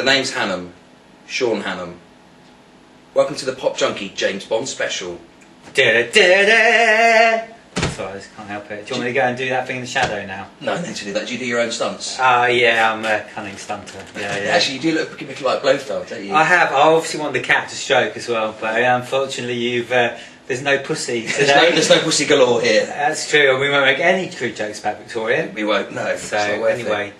The name's Hannum, Sean Hannum. Welcome to the PopJunkie James Bond special. Da, da, da, da. Sorry, I just can't help it. Do you want me to go and do that thing in the shadow now? No, no, to do that. Do you do your own stunts? Yeah, I'm a cunning stunter. Yeah. Actually, you do look a bit like Blofeld, don't you? I have. I obviously want the cat to stroke as well, but unfortunately, there's no pussy today. There's no pussy galore here. That's true. We won't make any true jokes about Victoria. We won't. No. So anyway,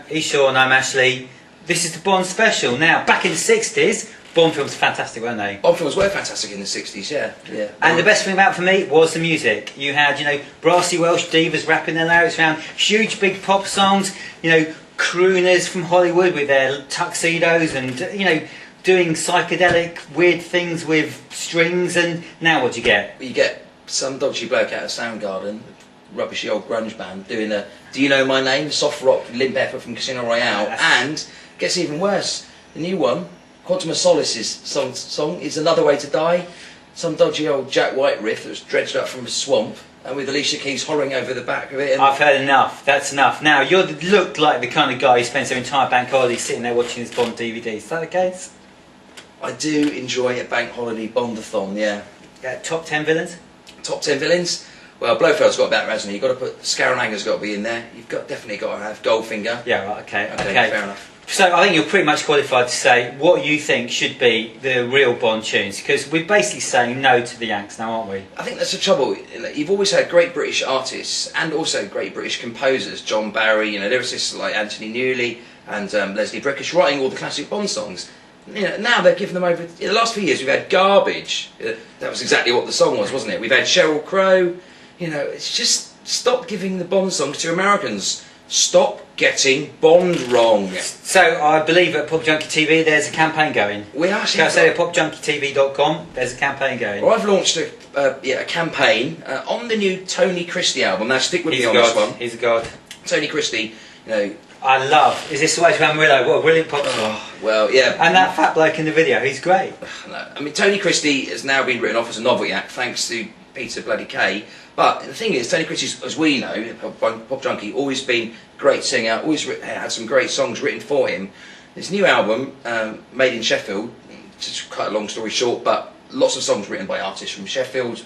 he's Sean. I'm Ashley. This is the Bond special. Now, back in the '60s. Bond films were fantastic, weren't they? Bond films were fantastic in the '60s, yeah. And the best thing about for me was the music. You had, brassy Welsh divas rapping their lyrics around, huge big pop songs, crooners from Hollywood with their tuxedos and, doing psychedelic weird things with strings. And now what do you get? You get some dodgy bloke out of Soundgarden, rubbishy old grunge band, doing a Do You Know My Name? Soft rock limp effort from Casino Royale. And gets even worse. The new one, Quantum of Solace's song is Another Way to Die. Some dodgy old Jack White riff that was dredged up from a swamp, and with Alicia Keys hollering over the back of it. And I've heard enough. That's enough. Now, you look like the kind of guy who spends their entire bank holiday sitting there watching his Bond DVD. Is that the case? I do enjoy a bank holiday Bondathon, yeah. Top 10 villains? Top 10 villains? Well, Blofeld's got about, hasn't he? You've got to put Scaramouche's got to be in there. You've definitely got to have Goldfinger. Yeah, right. Okay. Fair enough. So I think you're pretty much qualified to say what you think should be the real Bond tunes, because we're basically saying no to the Yanks now, aren't we? I think that's the trouble. You've always had great British artists and also great British composers, John Barry, lyricists like Anthony Newley and Leslie Brackish writing all the classic Bond songs. Now they've given them over. In the last few years, we've had garbage. That was exactly what the song was, wasn't it? We've had Sheryl Crow. It's just stop giving the Bond songs to Americans. Stop getting Bond wrong. So I believe at PopJunkie TV there's a campaign going. We actually. Can I say at PopJunkieTV.com there's a campaign going? Well, I've launched a campaign on the new Tony Christie album. Now stick with me on this one. He's a god. Tony Christie, I love. Is this the way to Amarillo? What a brilliant pop song. Well, yeah. And that fat bloke in the video, he's great. No, I mean, Tony Christie has now been written off as a novelty act thanks to Peter bloody Kay. But the thing is, Tony Christie, as we know, PopJunkie, always been a great singer, always had some great songs written for him. This new album, made in Sheffield, just cut a long story short, but lots of songs written by artists from Sheffield,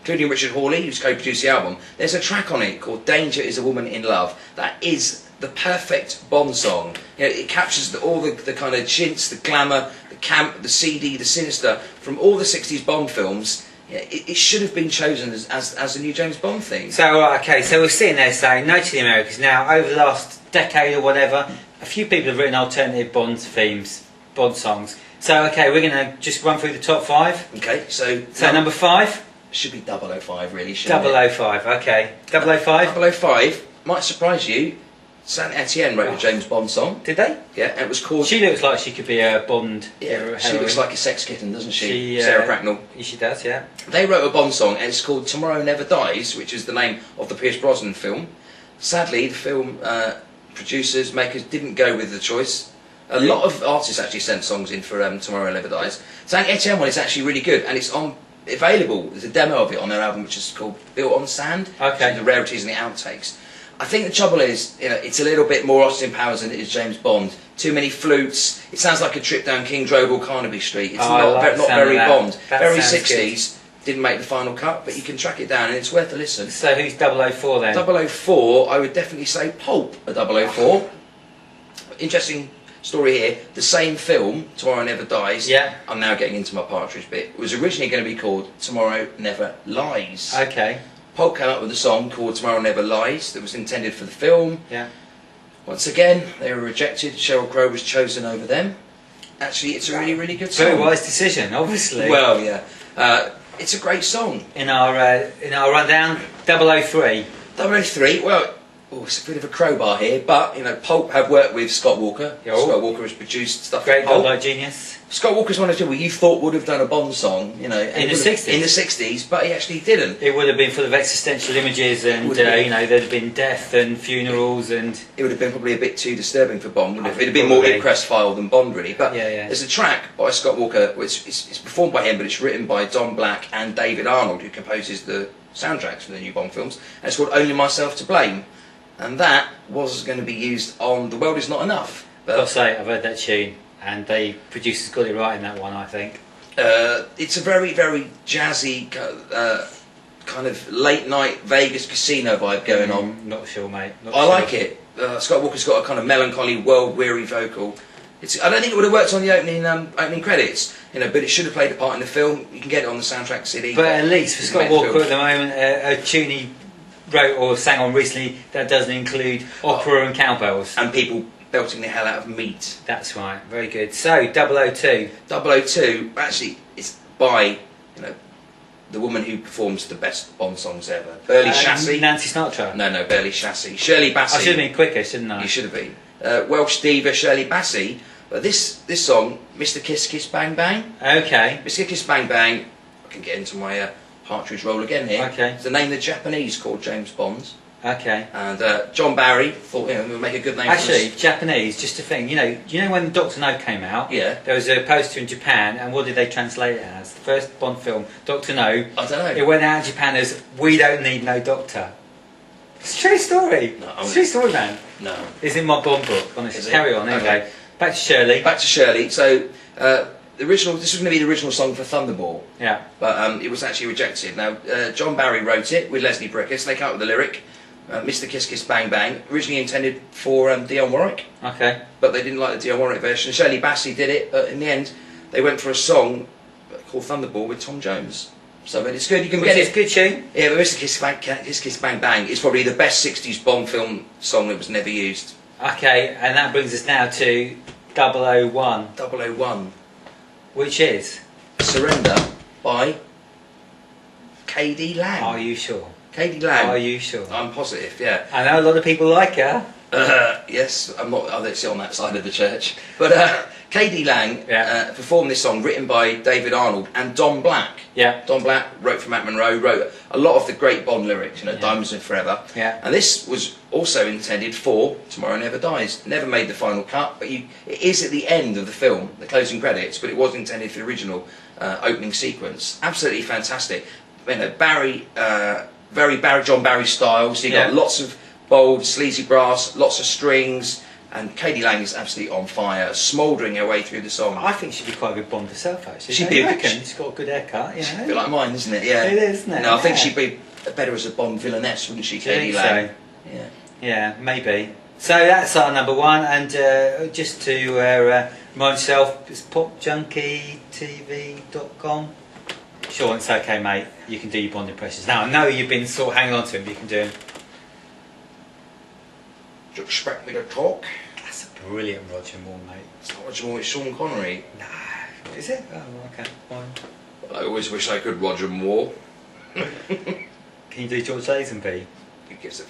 including Richard Hawley, who's co-produced the album. There's a track on it called Danger is a Woman in Love that is the perfect Bond song. It captures all the kind of chintz, the glamour, the camp, the seedy, the sinister from all the 60s Bond films. It should have been chosen as a new James Bond theme. So, okay, so we're sitting there saying no to the Americans. Now, over the last decade or whatever, a few people have written alternative Bond themes, Bond songs. So, okay, we're going to just run through the top 5. Okay, so number 5? Should be 005, really, shouldn't it? 005, okay. 005? 005, might surprise you, Saint Etienne wrote a James Bond song. Did they? Yeah, and it was called... She looks like she could be a Bond hero. She looks like a sex kitten, doesn't she? Sarah Cracknell. She does, yeah. They wrote a Bond song, and it's called Tomorrow Never Dies, which is the name of the Pierce Brosnan film. Sadly, the film producers, makers didn't go with the choice. A lot of artists actually sent songs in for Tomorrow Never Dies. Saint Etienne one is actually really good, and it's available. There's a demo of it on their album, which is called Built on Sand. Okay. So the rarities and the outtakes. I think the trouble is, it's a little bit more Austin Powers than it is James Bond. Too many flutes. It sounds like a trip down King Drobel Carnaby Street. It's not very Bond. Very 60s. Good. Didn't make the final cut, but you can track it down and it's worth a listen. So who's 004 then? 004, I would definitely say Pulp at 004. Interesting story here. The same film, Tomorrow Never Dies. Yeah. I'm now getting into my Partridge bit. It was originally going to be called Tomorrow Never Lies. Okay. Pulp came up with a song called Tomorrow Never Lies that was intended for the film. Yeah. Once again, they were rejected. Sheryl Crow was chosen over them. Actually, it's a really, really good song. Very wise decision, obviously. Well, yeah. It's a great song. In our rundown, 003. 003, well, it's a bit of a crowbar here, but, Pulp have worked with Scott Walker. Scott Walker has produced stuff Great for Pulp. godlike genius. Scott Walker's one of the people you thought would have done a Bond song, in the 60s. In the 60s, but he actually didn't. It would have been full of existential images, and there'd have been death and funerals, and it would have been probably a bit too disturbing for Bond, wouldn't it? It'd have been more Impress file than Bond, really. But there's a track by Scott Walker, which is performed by him, but it's written by Don Black and David Arnold, who composes the soundtracks for the new Bond films, and it's called Only Myself to Blame. And that was going to be used on The World Is Not Enough. I've got to say, I've heard that tune, and the producers got it right in that one, I think. It's a very, very jazzy kind of late night Vegas casino vibe going on. Not sure, mate. I like it. Scott Walker's got a kind of melancholy, world-weary vocal. I don't think it would have worked on the opening credits, but it should have played a part in the film. You can get it on the soundtrack CD. But at least for Scott Walker at the moment, a tune he wrote or sang on recently that doesn't include opera and cowbells. And people belting the hell out of meat. That's right, very good. So, 002. 002, actually, it's by, the woman who performs the best Bond songs ever. Burley Chassis. Nancy Sinatra. No, Burley Chassis. Shirley Bassey. I should have been quicker, shouldn't I? You should have been. Welsh diva Shirley Bassey. But this song, Mr. Kiss Kiss Bang Bang. Okay. Mr. Kiss Bang Bang. I can get into my partridge roll again here. Okay. It's the name the Japanese called James Bond. Okay. And John Barry thought, it would make a good name. Actually, Japanese, just a thing. You know when Doctor No came out? Yeah. There was a poster in Japan, and what did they translate it as? The first Bond film, Doctor No. I don't know. It went out in Japan as "We don't need no doctor." It's a true story. No, it's a true story, man. No. It's in my Bond book. Honestly, carry on. Anyway, okay. Back to Shirley. Back to Shirley. So the original. This was going to be the original song for Thunderball. Yeah. But it was actually rejected. Now John Barry wrote it with Leslie Bricusse. They came up with the lyric. Mr. Kiss Kiss Bang Bang, originally intended for Dionne Warwick. Okay. But they didn't like the Dionne Warwick version. Shirley Bassey did it, but in the end, they went for a song called Thunderball with Tom Jones. So it's good. You can get it. It's a good tune. Yeah, but Mr. Kiss Kiss Bang Bang is probably the best '60s Bond film song that was never used. Okay, and that brings us now to 001. 001. Which is Surrender by K.D. Lang. Are you sure? K.D. Lang. Are you sure? I'm positive, yeah. I know a lot of people like her. Yes, I'm not. I don't sit on that side of the church. But K.D. Lang performed this song, written by David Arnold and Don Black. Yeah. Don Black wrote for Matt Monro, wrote a lot of the great Bond lyrics, Diamonds Live Forever. Yeah. And this was also intended for Tomorrow Never Dies. Never made the final cut, but it is at the end of the film, the closing credits. But it was intended for the original opening sequence. Absolutely fantastic. Barry. Very John Barry style, so you got lots of bold, sleazy brass, lots of strings, and K.D. Lang is absolutely on fire, smouldering her way through the song. I think she'd be quite a good Bond herself, actually. She'd be a good. She's got a good haircut, She'd be like mine, isn't it? Yeah. It is, isn't it? No, I think she'd be better as a Bond villainess, wouldn't she, K.D. Lang? So? Yeah. Yeah, maybe. So that's our number one, and just to remind yourself, it's PopJunkieTV.com. Sure, it's okay, mate. You can do your Bond impressions. Now, I know you've been sort of hanging on to him, but you can do him. Do you expect me to talk? That's a brilliant Roger Moore, mate. It's not Roger Moore, it's Sean Connery. No. Is it? Oh, okay, fine. Well, I always wish I could Roger Moore. Can you do George Lazenby? Who gives a...